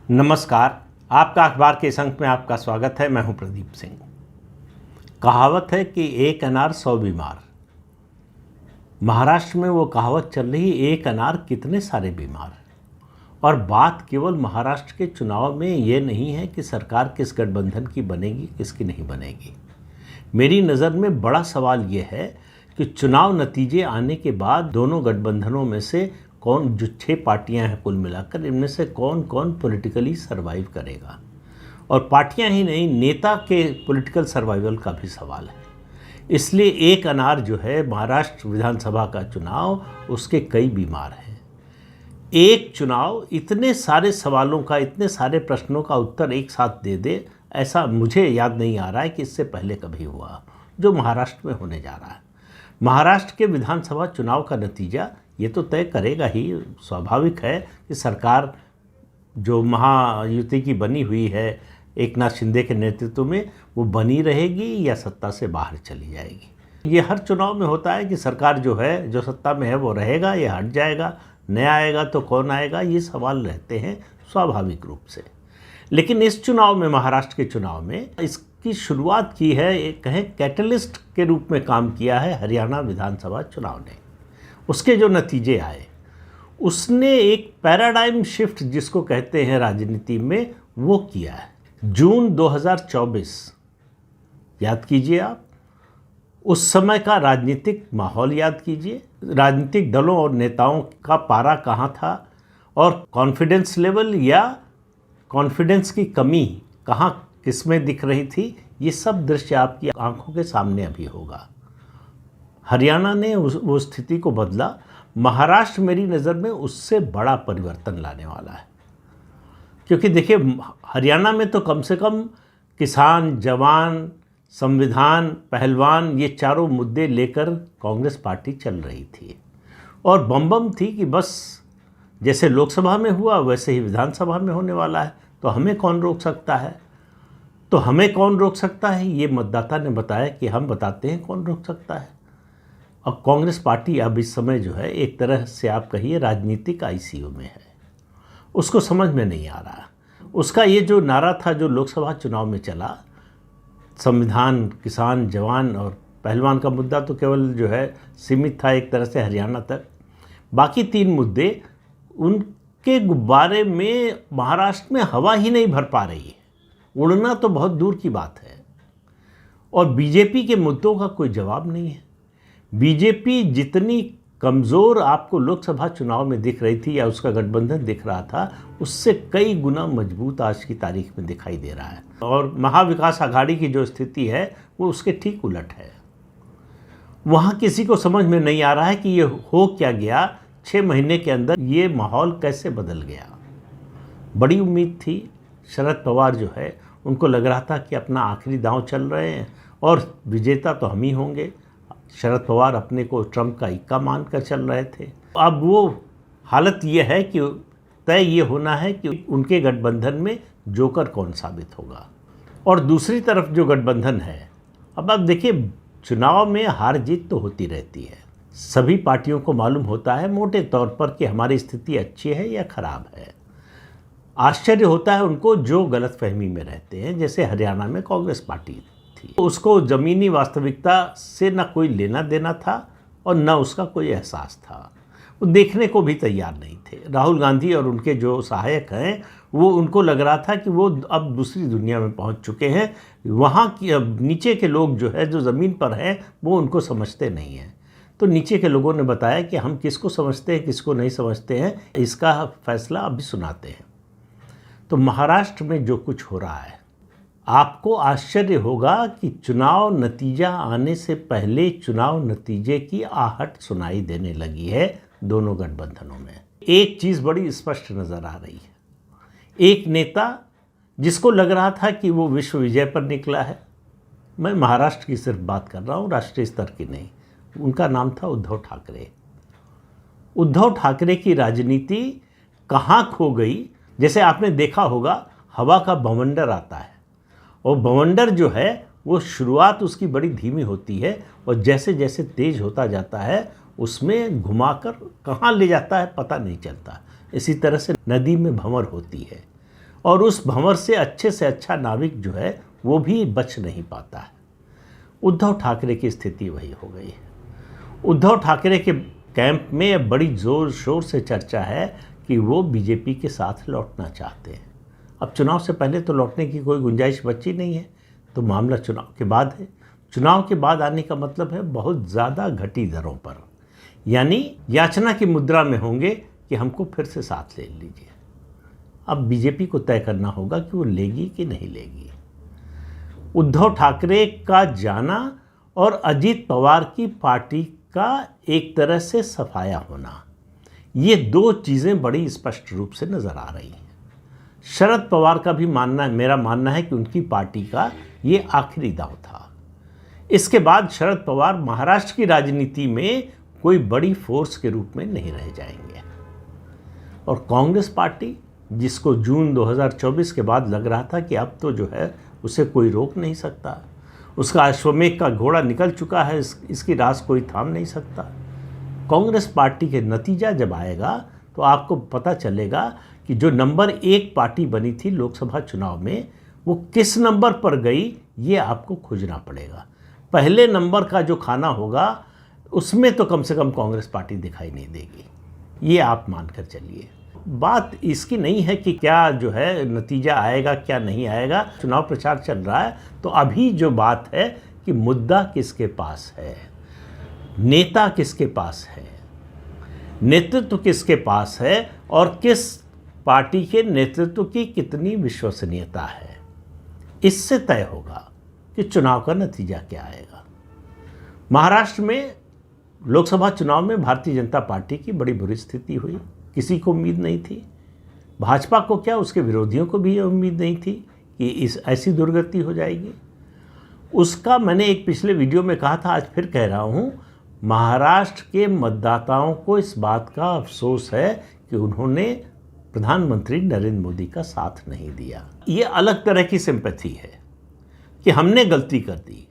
नमस्कार। आपका अखबार के इस अंक में आपका स्वागत है। मैं हूं प्रदीप सिंह। कहावत है कि एक अनार 100 बीमार। महाराष्ट्र में वो कहावत चल रही, एक अनार कितने सारे बीमार। और बात केवल महाराष्ट्र के चुनाव में ये नहीं है कि सरकार किस गठबंधन की बनेगी, किसकी नहीं बनेगी। मेरी नज़र में बड़ा सवाल ये है कि चुनाव नतीजे आने के बाद दोनों गठबंधनों में से कौन, जो 6 पार्टियां हैं कुल मिलाकर, इनमें से कौन कौन पॉलिटिकली सरवाइव करेगा। और पार्टियां ही नहीं, नेता के पॉलिटिकल सर्वाइवल का भी सवाल है। इसलिए एक अनार जो है महाराष्ट्र विधानसभा का चुनाव, उसके कई बीमार हैं। एक चुनाव इतने सारे सवालों का, इतने सारे प्रश्नों का उत्तर एक साथ दे दे, ऐसा मुझे याद नहीं आ रहा है कि इससे पहले कभी हुआ, जो महाराष्ट्र में होने जा रहा है। महाराष्ट्र के विधानसभा चुनाव का नतीजा ये तो तय करेगा ही। स्वाभाविक है कि सरकार जो महायुति की बनी हुई है एक नाथ शिंदे के नेतृत्व में, वो बनी रहेगी या सत्ता से बाहर चली जाएगी। ये हर चुनाव में होता है कि सरकार जो है, जो सत्ता में है वो रहेगा या हट जाएगा, नया आएगा तो कौन आएगा, ये सवाल रहते हैं स्वाभाविक रूप से। लेकिन इस चुनाव में, महाराष्ट्र के चुनाव में, इसकी शुरुआत की है, एक कहें कैटलिस्ट के रूप में काम किया है हरियाणा विधानसभा चुनाव ने। उसके जो नतीजे आए, उसने एक पैराडाइम शिफ्ट जिसको कहते हैं राजनीति में, वो किया है। जून 2024 याद कीजिए आप, उस समय का राजनीतिक माहौल याद कीजिए, राजनीतिक दलों और नेताओं का पारा कहाँ था और कॉन्फिडेंस लेवल या कॉन्फिडेंस की कमी कहाँ किसमें दिख रही थी। ये सब दृश्य आपकी आंखों के सामने अभी होगा। हरियाणा ने वो स्थिति को बदला। महाराष्ट्र मेरी नज़र में उससे बड़ा परिवर्तन लाने वाला है, क्योंकि देखिए हरियाणा में तो कम से कम किसान, जवान, संविधान, पहलवान, ये चारों मुद्दे लेकर कांग्रेस पार्टी चल रही थी और बम थी कि बस जैसे लोकसभा में हुआ वैसे ही विधानसभा में होने वाला है, तो हमें कौन रोक सकता है। तो हमें कौन रोक सकता है, ये मतदाता ने बताया कि हम बताते हैं कौन रोक सकता है। अब कांग्रेस पार्टी अब इस समय जो है, एक तरह से आप कहिए राजनीतिक आईसीयू में है। उसको समझ में नहीं आ रहा। उसका ये जो नारा था जो लोकसभा चुनाव में चला, संविधान, किसान, जवान और पहलवान का मुद्दा तो केवल जो है सीमित था एक तरह से हरियाणा तक। बाकी 3 मुद्दे, उनके गुब्बारे में महाराष्ट्र में हवा ही नहीं भर पा रही है। उड़ना तो बहुत दूर की बात है। और बीजेपी के मुद्दों का कोई जवाब नहीं है। बीजेपी जितनी कमज़ोर आपको लोकसभा चुनाव में दिख रही थी या उसका गठबंधन दिख रहा था, उससे कई गुना मजबूत आज की तारीख में दिखाई दे रहा है। और महाविकास आघाड़ी की जो स्थिति है वो उसके ठीक उलट है। वहाँ किसी को समझ में नहीं आ रहा है कि ये हो क्या गया। 6 महीने के अंदर ये माहौल कैसे बदल गया। बड़ी उम्मीद थी। शरद पवार जो है, उनको लग रहा था कि अपना आखिरी दांव चल रहे हैं और विजेता तो हम ही होंगे। शरद पवार अपने को ट्रंप का इक्का मानकर चल रहे थे। अब वो हालत ये है कि तय ये होना है कि उनके गठबंधन में जोकर कौन साबित होगा। और दूसरी तरफ जो गठबंधन है, अब आप देखिए चुनाव में हार जीत तो होती रहती है। सभी पार्टियों को मालूम होता है मोटे तौर पर कि हमारी स्थिति अच्छी है या खराब है। आश्चर्य होता है उनको जो गलतफहमी में रहते हैं, जैसे हरियाणा में कांग्रेस पार्टी थी। उसको ज़मीनी वास्तविकता से न कोई लेना देना था और न उसका कोई एहसास था। वो देखने को भी तैयार नहीं थे। राहुल गांधी और उनके जो सहायक हैं, वो, उनको लग रहा था कि वो अब दूसरी दुनिया में पहुंच चुके हैं। वहाँ की अब नीचे के लोग जो है, जो ज़मीन पर हैं, वो उनको समझते नहीं हैं। तो नीचे के लोगों ने बताया कि हम किसको समझते हैं, किसको नहीं समझते हैं, इसका फैसला अभी सुनाते हैं। तो महाराष्ट्र में जो कुछ हो रहा है, आपको आश्चर्य होगा कि चुनाव नतीजा आने से पहले चुनाव नतीजे की आहट सुनाई देने लगी है दोनों गठबंधनों में। एक चीज़ बड़ी स्पष्ट नज़र आ रही है। एक नेता जिसको लग रहा था कि वो विश्व विजय पर निकला है, मैं महाराष्ट्र की सिर्फ बात कर रहा हूँ, राष्ट्रीय स्तर की नहीं, उनका नाम था उद्धव ठाकरे। उद्धव ठाकरे की राजनीति कहाँ खो गई। जैसे आपने देखा होगा, हवा का बवंडर आता है और बवंडर जो है वो शुरुआत उसकी बड़ी धीमी होती है और जैसे जैसे तेज होता जाता है उसमें घुमाकर कहाँ ले जाता है पता नहीं चलता। इसी तरह से नदी में भंवर होती है और उस भंवर से अच्छा नाविक जो है वो भी बच नहीं पाता है। उद्धव ठाकरे की स्थिति वही हो गई है। उद्धव ठाकरे के कैंप में बड़ी ज़ोर शोर से चर्चा है कि वो बीजेपी के साथ लौटना चाहते हैं। अब चुनाव से पहले तो लौटने की कोई गुंजाइश बची नहीं है, तो मामला चुनाव के बाद है। चुनाव के बाद आने का मतलब है बहुत ज़्यादा घटी दरों पर, यानी याचना की मुद्रा में होंगे कि हमको फिर से साथ ले लीजिए। अब बीजेपी को तय करना होगा कि वो लेगी कि नहीं लेगी। उद्धव ठाकरे का जाना और अजीत पवार की पार्टी का एक तरह से सफाया होना, ये दो चीज़ें बड़ी स्पष्ट रूप से नज़र आ रही हैं। शरद पवार का भी मेरा मानना है कि उनकी पार्टी का ये आखिरी दांव था। इसके बाद शरद पवार महाराष्ट्र की राजनीति में कोई बड़ी फोर्स के रूप में नहीं रह जाएंगे। और कांग्रेस पार्टी, जिसको जून 2024 के बाद लग रहा था कि अब तो जो है उसे कोई रोक नहीं सकता, उसका अश्वमेध का घोड़ा निकल चुका है, इसकी रास कोई थाम नहीं सकता। कांग्रेस पार्टी के नतीजा जब आएगा तो आपको पता चलेगा कि जो नंबर 1 पार्टी बनी थी लोकसभा चुनाव में, वो किस नंबर पर गई, ये आपको खोजना पड़ेगा। पहले नंबर का जो खाना होगा उसमें तो कम से कम कांग्रेस पार्टी दिखाई नहीं देगी, ये आप मानकर चलिए। बात इसकी नहीं है कि क्या जो है नतीजा आएगा क्या नहीं आएगा, चुनाव प्रचार चल रहा है, तो अभी जो बात है कि मुद्दा किसके पास है, नेता किसके पास है, नेतृत्व किसके पास है, और किस पार्टी के नेतृत्व की कितनी विश्वसनीयता है, इससे तय होगा कि चुनाव का नतीजा क्या आएगा। महाराष्ट्र में लोकसभा चुनाव में भारतीय जनता पार्टी की बड़ी बुरी स्थिति हुई, किसी को उम्मीद नहीं थी। भाजपा को क्या, उसके विरोधियों को भी ये उम्मीद नहीं थी कि ऐसी दुर्गति हो जाएगी। उसका मैंने एक पिछले वीडियो में कहा था, आज फिर कह रहा हूँ, महाराष्ट्र के मतदाताओं को इस बात का अफसोस है कि उन्होंने प्रधानमंत्री नरेंद्र मोदी का साथ नहीं दिया। ये अलग तरह की सिंपैथी है कि हमने गलती कर दी।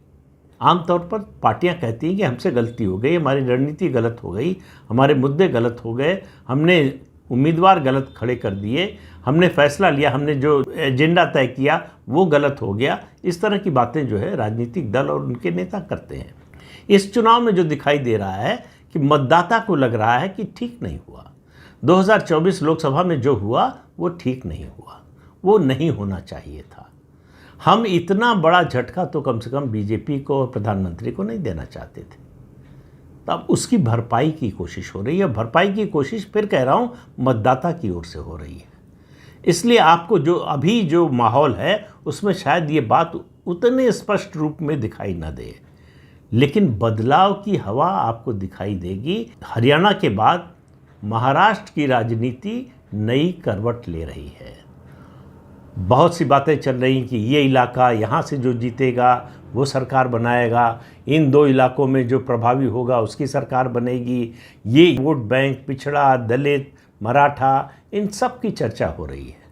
आमतौर पर पार्टियां कहती हैं कि हमसे गलती हो गई, हमारी रणनीति गलत हो गई, हमारे मुद्दे गलत हो गए, हमने उम्मीदवार गलत खड़े कर दिए, हमने फैसला लिया, हमने जो एजेंडा तय किया वो गलत हो गया। इस तरह की बातें जो है राजनीतिक दल और उनके नेता करते हैं। इस चुनाव में जो दिखाई दे रहा है कि मतदाता को लग रहा है कि ठीक नहीं हुआ, 2024 लोकसभा में जो हुआ वो ठीक नहीं हुआ, वो नहीं होना चाहिए था। हम इतना बड़ा झटका तो कम से कम बीजेपी को और प्रधानमंत्री को नहीं देना चाहते थे। तब उसकी भरपाई की कोशिश हो रही है। भरपाई की कोशिश, फिर कह रहा हूँ, मतदाता की ओर से हो रही है। इसलिए आपको जो अभी जो माहौल है उसमें शायद ये बात उतने स्पष्ट रूप में दिखाई न दे, लेकिन बदलाव की हवा आपको दिखाई देगी। हरियाणा के बाद महाराष्ट्र की राजनीति नई करवट ले रही है। बहुत सी बातें चल रही कि ये इलाका, यहाँ से जो जीतेगा वो सरकार बनाएगा, इन दो इलाकों में जो प्रभावी होगा उसकी सरकार बनेगी, ये वोट बैंक पिछड़ा, दलित, मराठा, इन सब की चर्चा हो रही है।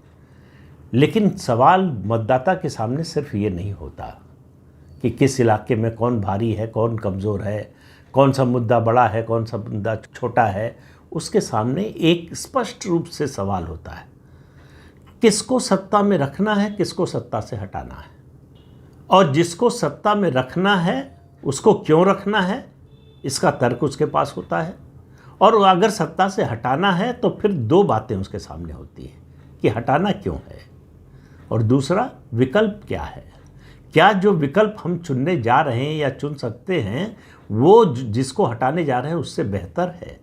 लेकिन सवाल मतदाता के सामने सिर्फ ये नहीं होता कि किस इलाके में कौन भारी है, कौन कमज़ोर है, कौन सा मुद्दा बड़ा है, कौन सा मुद्दा छोटा है। उसके सामने एक स्पष्ट रूप से सवाल होता है, किसको सत्ता में रखना है, किसको सत्ता से हटाना है, और जिसको सत्ता में रखना है उसको क्यों रखना है, इसका तर्क उसके पास होता है। और अगर सत्ता से हटाना है तो फिर दो बातें उसके सामने होती हैं कि हटाना क्यों है, और दूसरा विकल्प क्या है। क्या जो विकल्प हम चुनने जा रहे हैं या चुन सकते हैं वो जिसको हटाने जा रहे हैं उससे बेहतर है।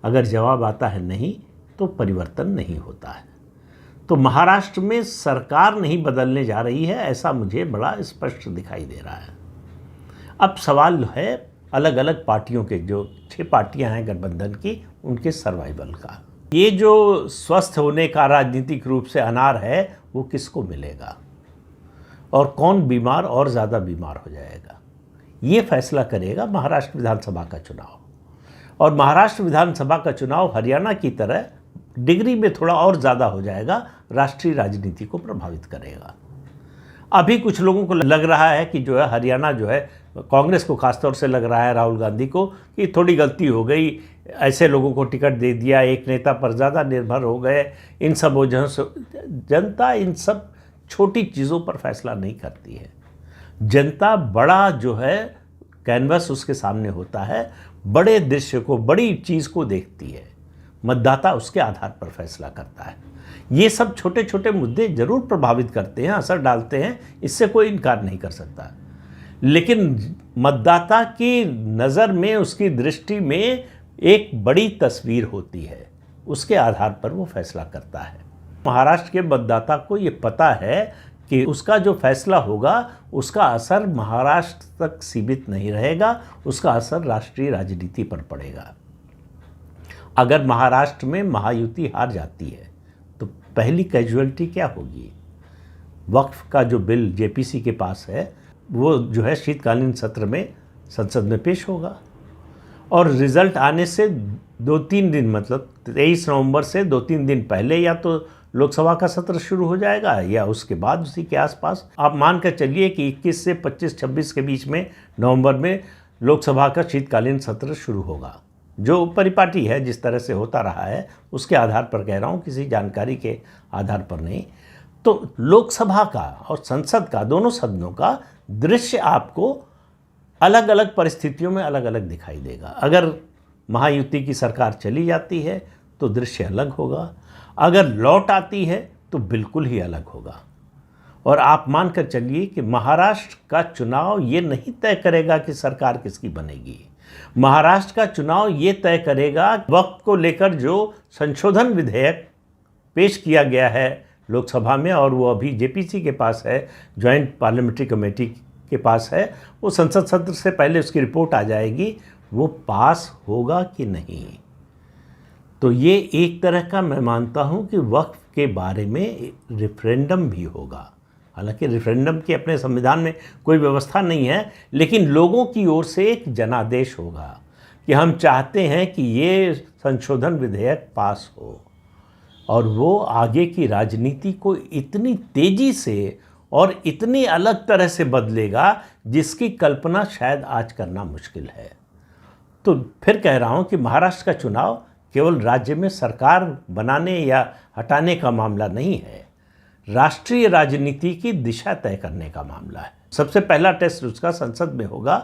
अगर जवाब आता है नहीं तो परिवर्तन नहीं होता है। तो महाराष्ट्र में सरकार नहीं बदलने जा रही है, ऐसा मुझे बड़ा स्पष्ट दिखाई दे रहा है। अब सवाल है अलग अलग पार्टियों के, जो 6 पार्टियां हैं गठबंधन की, उनके सर्वाइवल का। ये जो स्वस्थ होने का राजनीतिक रूप से अनार है वो किसको मिलेगा, और कौन बीमार और ज़्यादा बीमार हो जाएगा, ये फैसला करेगा महाराष्ट्र विधानसभा का चुनाव। और महाराष्ट्र विधानसभा का चुनाव हरियाणा की तरह डिग्री में थोड़ा और ज़्यादा हो जाएगा, राष्ट्रीय राजनीति को प्रभावित करेगा। अभी कुछ लोगों को लग रहा है कि जो है हरियाणा जो है, कांग्रेस को खासतौर से लग रहा है, राहुल गांधी को, कि थोड़ी गलती हो गई, ऐसे लोगों को टिकट दे दिया, एक नेता पर ज़्यादा निर्भर हो गए। इन सब वजहों से जनता इन सब छोटी चीज़ों पर फैसला नहीं करती है। जनता बड़ा जो है कैनवस उसके सामने होता है, बड़े दृश्य को, बड़ी चीज़ को देखती है। मतदाता उसके आधार पर फैसला करता है। ये सब छोटे छोटे मुद्दे जरूर प्रभावित करते हैं, असर डालते हैं, इससे कोई इनकार नहीं कर सकता। लेकिन मतदाता की नज़र में, उसकी दृष्टि में एक बड़ी तस्वीर होती है, उसके आधार पर वो फैसला करता है। महाराष्ट्र के मतदाता को ये पता है कि उसका जो फैसला होगा उसका असर महाराष्ट्र तक सीमित नहीं रहेगा, उसका असर राष्ट्रीय राजनीति पर पड़ेगा। अगर महाराष्ट्र में महायुति हार जाती है तो पहली कैजुअलिटी क्या होगी? वक्फ का जो बिल जेपीसी के पास है वो जो है शीतकालीन सत्र में संसद में पेश होगा, और रिज़ल्ट आने से 2-3 दिन, मतलब 23 नवंबर से 2-3 दिन पहले या तो लोकसभा का सत्र शुरू हो जाएगा या उसके बाद, उसी के आसपास। आप मान कर चलिए कि 21 से 25-26 के बीच में नवंबर में लोकसभा का शीतकालीन सत्र शुरू होगा। जो परिपाटी है, जिस तरह से होता रहा है, उसके आधार पर कह रहा हूँ, किसी जानकारी के आधार पर नहीं। तो लोकसभा का और संसद का, दोनों सदनों का दृश्य आपको अलग अलग परिस्थितियों में अलग अलग दिखाई देगा। अगर महायुति की सरकार चली जाती है तो दृश्य अलग होगा, अगर लौट आती है तो बिल्कुल ही अलग होगा। और आप मान कर चलिए कि महाराष्ट्र का चुनाव ये नहीं तय करेगा कि सरकार किसकी बनेगी। महाराष्ट्र का चुनाव ये तय करेगा वक्त को लेकर जो संशोधन विधेयक पेश किया गया है लोकसभा में, और वो अभी जेपीसी के पास है, जॉइंट पार्लियामेंट्री कमेटी के पास है, वो संसद सत्र से पहले उसकी रिपोर्ट आ जाएगी, वो पास होगा कि नहीं। तो ये एक तरह का, मैं मानता हूँ कि वक्फ के बारे में रेफरेंडम भी होगा। हालांकि रेफरेंडम की अपने संविधान में कोई व्यवस्था नहीं है, लेकिन लोगों की ओर से एक जनादेश होगा कि हम चाहते हैं कि ये संशोधन विधेयक पास हो, और वो आगे की राजनीति को इतनी तेज़ी से और इतनी अलग तरह से बदलेगा जिसकी कल्पना शायद आज करना मुश्किल है। तो फिर कह रहा हूँ कि महाराष्ट्र का चुनाव केवल राज्य में सरकार बनाने या हटाने का मामला नहीं है, राष्ट्रीय राजनीति की दिशा तय करने का मामला है। सबसे पहला टेस्ट उसका संसद में होगा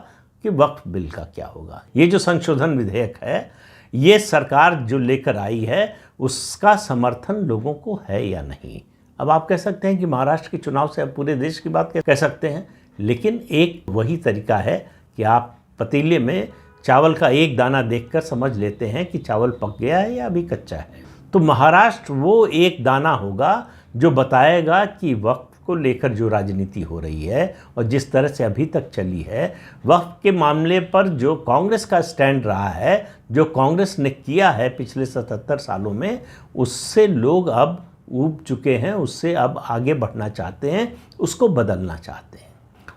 कि वक्फ बिल का क्या होगा। ये जो संशोधन विधेयक है, ये सरकार जो लेकर आई है, उसका समर्थन लोगों को है या नहीं। अब आप कह सकते हैं कि महाराष्ट्र के चुनाव से अब पूरे देश की बात कह सकते हैं, लेकिन एक वही तरीका है कि आप पतीले में चावल का एक दाना देखकर समझ लेते हैं कि चावल पक गया है या अभी कच्चा है। तो महाराष्ट्र वो एक दाना होगा जो बताएगा कि वक्फ को लेकर जो राजनीति हो रही है और जिस तरह से अभी तक चली है, वक्फ के मामले पर जो कांग्रेस का स्टैंड रहा है, जो कांग्रेस ने किया है पिछले 77 सालों में, उससे लोग अब ऊब चुके हैं, उससे अब आगे बढ़ना चाहते हैं, उसको बदलना चाहते हैं।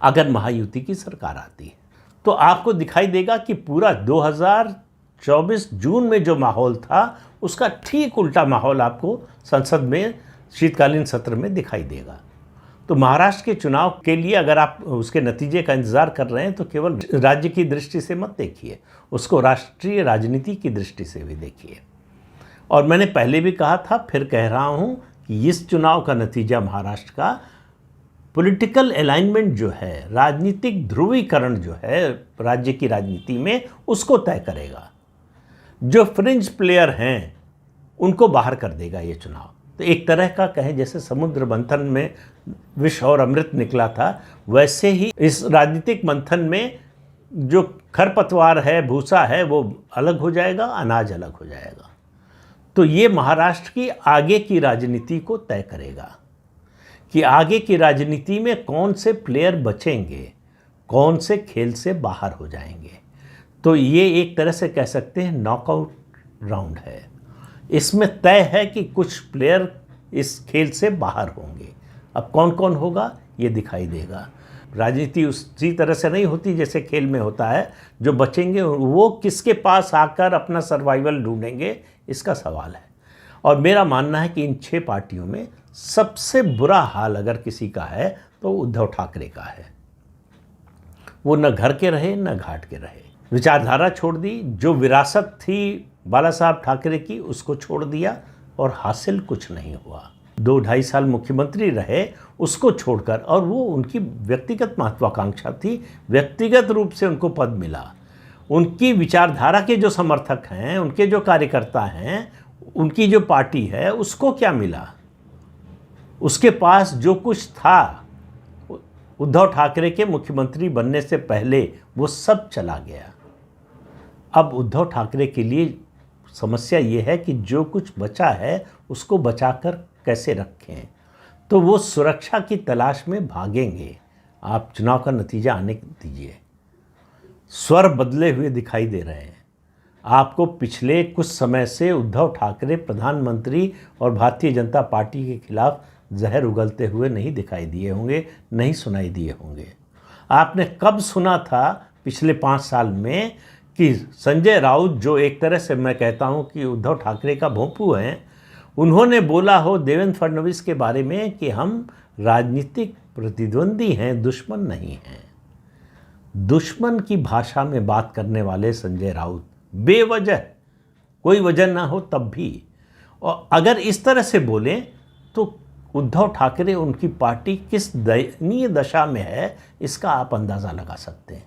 अगर महायुति की सरकार आती है तो आपको दिखाई देगा कि पूरा 2024 जून में जो माहौल था उसका ठीक उल्टा माहौल आपको संसद में शीतकालीन सत्र में दिखाई देगा। तो महाराष्ट्र के चुनाव के लिए अगर आप उसके नतीजे का इंतज़ार कर रहे हैं तो केवल राज्य की दृष्टि से मत देखिए, उसको राष्ट्रीय राजनीति की दृष्टि से भी देखिए। और मैंने पहले भी कहा था, फिर कह रहा हूँ कि इस चुनाव का नतीजा महाराष्ट्र का पॉलिटिकल अलाइनमेंट जो है, राजनीतिक ध्रुवीकरण जो है राज्य की राजनीति में, उसको तय करेगा। जो फ्रिंज प्लेयर हैं उनको बाहर कर देगा ये चुनाव। तो एक तरह का कहें जैसे समुद्र मंथन में विष और अमृत निकला था, वैसे ही इस राजनीतिक मंथन में जो खरपतवार है, भूसा है, वो अलग हो जाएगा, अनाज अलग हो जाएगा। तो ये महाराष्ट्र की आगे की राजनीति को तय करेगा कि आगे की राजनीति में कौन से प्लेयर बचेंगे, कौन से खेल से बाहर हो जाएंगे। तो ये एक तरह से कह सकते हैं नॉकआउट राउंड है। इसमें तय है कि कुछ प्लेयर इस खेल से बाहर होंगे। अब कौन कौन होगा ये दिखाई देगा। राजनीति उसी तरह से नहीं होती जैसे खेल में होता है। जो बचेंगे वो किसके पास आकर अपना सर्वाइवल ढूंढेंगे, इसका सवाल है। और मेरा मानना है कि इन 6 पार्टियों में सबसे बुरा हाल अगर किसी का है तो उद्धव ठाकरे का है। वो न घर के रहे न घाट के रहे, विचारधारा छोड़ दी, जो विरासत थी बाला साहब ठाकरे की उसको छोड़ दिया और हासिल कुछ नहीं हुआ। 2-2.5 साल मुख्यमंत्री रहे उसको छोड़कर, और वो उनकी व्यक्तिगत महत्वाकांक्षा थी, व्यक्तिगत रूप से उनको पद मिला। उनकी विचारधारा के जो समर्थक हैं, उनके जो कार्यकर्ता हैं, उनकी जो पार्टी है, उसको क्या मिला? उसके पास जो कुछ था उद्धव ठाकरे के मुख्यमंत्री बनने से पहले वो सब चला गया। अब उद्धव ठाकरे के लिए समस्या ये है कि जो कुछ बचा है उसको बचाकर कैसे रखें, तो वो सुरक्षा की तलाश में भागेंगे। आप चुनाव का नतीजा आने दीजिए, स्वर बदले हुए दिखाई दे रहे हैं। आपको पिछले कुछ समय से उद्धव ठाकरे प्रधानमंत्री और भारतीय जनता पार्टी के खिलाफ जहर उगलते हुए नहीं दिखाई दिए होंगे, नहीं सुनाई दिए होंगे। आपने कब सुना था पिछले 5 साल में कि संजय राउत, जो एक तरह से मैं कहता हूं कि उद्धव ठाकरे का भोंपू हैं, उन्होंने बोला हो देवेंद्र फडणवीस के बारे में कि हम राजनीतिक प्रतिद्वंदी हैं, दुश्मन नहीं हैं। दुश्मन की भाषा में बात करने वाले संजय राउत बेवजह, कोई वजह ना हो तब भी, और अगर इस तरह से बोलें तो उद्धव ठाकरे, उनकी पार्टी किस दयनीय दशा में है इसका आप अंदाज़ा लगा सकते हैं।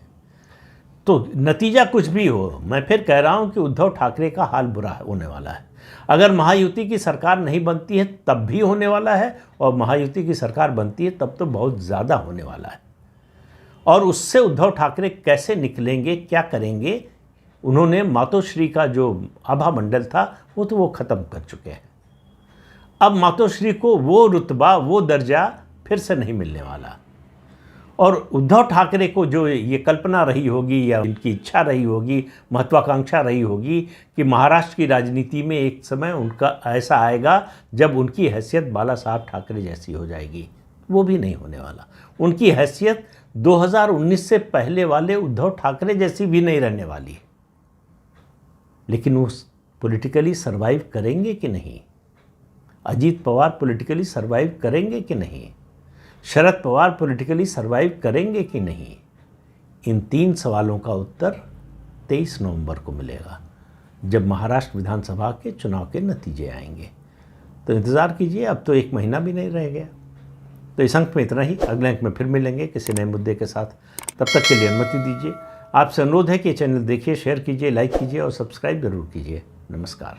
तो नतीजा कुछ भी हो, मैं फिर कह रहा हूं कि उद्धव ठाकरे का हाल बुरा होने वाला है। अगर महायुति की सरकार नहीं बनती है तब भी होने वाला है, और महायुति की सरकार बनती है तब तो बहुत ज़्यादा होने वाला है। और उससे उद्धव ठाकरे कैसे निकलेंगे, क्या करेंगे? उन्होंने मातोश्री का जो आभा मंडल था वो तो वो ख़त्म कर चुके हैं। अब मातोश्री को वो रुतबा, वो दर्जा फिर से नहीं मिलने वाला। और उद्धव ठाकरे को जो ये कल्पना रही होगी या इनकी इच्छा रही होगी, महत्वाकांक्षा रही होगी कि महाराष्ट्र की राजनीति में एक समय उनका ऐसा आएगा जब उनकी हैसियत बाला साहब ठाकरे जैसी हो जाएगी, वो भी नहीं होने वाला। उनकी हैसियत 2019 से पहले वाले उद्धव ठाकरे जैसी भी नहीं रहने वाली है। लेकिन वो पॉलिटिकली सर्वाइव करेंगे कि नहीं? अजीत पवार पॉलिटिकली सर्वाइव करेंगे कि नहीं? शरद पवार पॉलिटिकली सर्वाइव करेंगे कि नहीं? इन 3 सवालों का उत्तर 23 नवंबर को मिलेगा, जब महाराष्ट्र विधानसभा के चुनाव के नतीजे आएंगे। तो इंतज़ार कीजिए, अब तो 1 महीना भी नहीं रह गया। तो इस अंक में इतना ही, अगले अंक में फिर मिलेंगे किसी नए मुद्दे के साथ। तब तक के लिए अनुमति दीजिए। आपसे अनुरोध है कि चैनल देखिए, शेयर कीजिए, लाइक कीजिए और सब्सक्राइब जरूर कीजिए। नमस्कार।